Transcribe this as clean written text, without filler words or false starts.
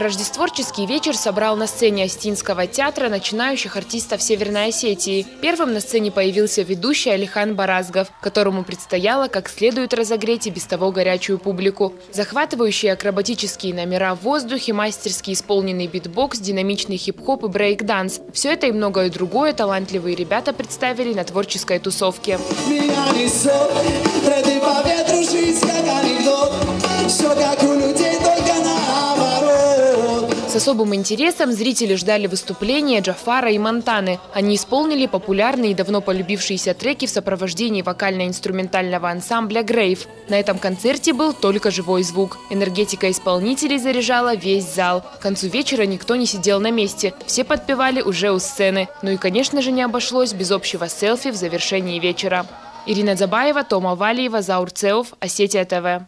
Рождественский вечер собрал на сцене Остинского театра начинающих артистов Северной Осетии. Первым на сцене появился ведущий Алихан Баразгов, которому предстояло как следует разогреть и без того горячую публику. Захватывающие акробатические номера в воздухе, мастерски исполненный битбокс, динамичный хип-хоп и брейк-данс. Все это и многое другое талантливые ребята представили на творческой тусовке. С особым интересом зрители ждали выступления Джафара и Монтаны. Они исполнили популярные и давно полюбившиеся треки в сопровождении вокально-инструментального ансамбля «Грейв». На этом концерте был только живой звук. Энергетика исполнителей заряжала весь зал. К концу вечера никто не сидел на месте. Все подпевали уже у сцены. Ну и, конечно же, не обошлось без общего селфи в завершении вечера. Ирина Дзабаева, Тома Валиева, Заур Цеов, Осетия ТВ.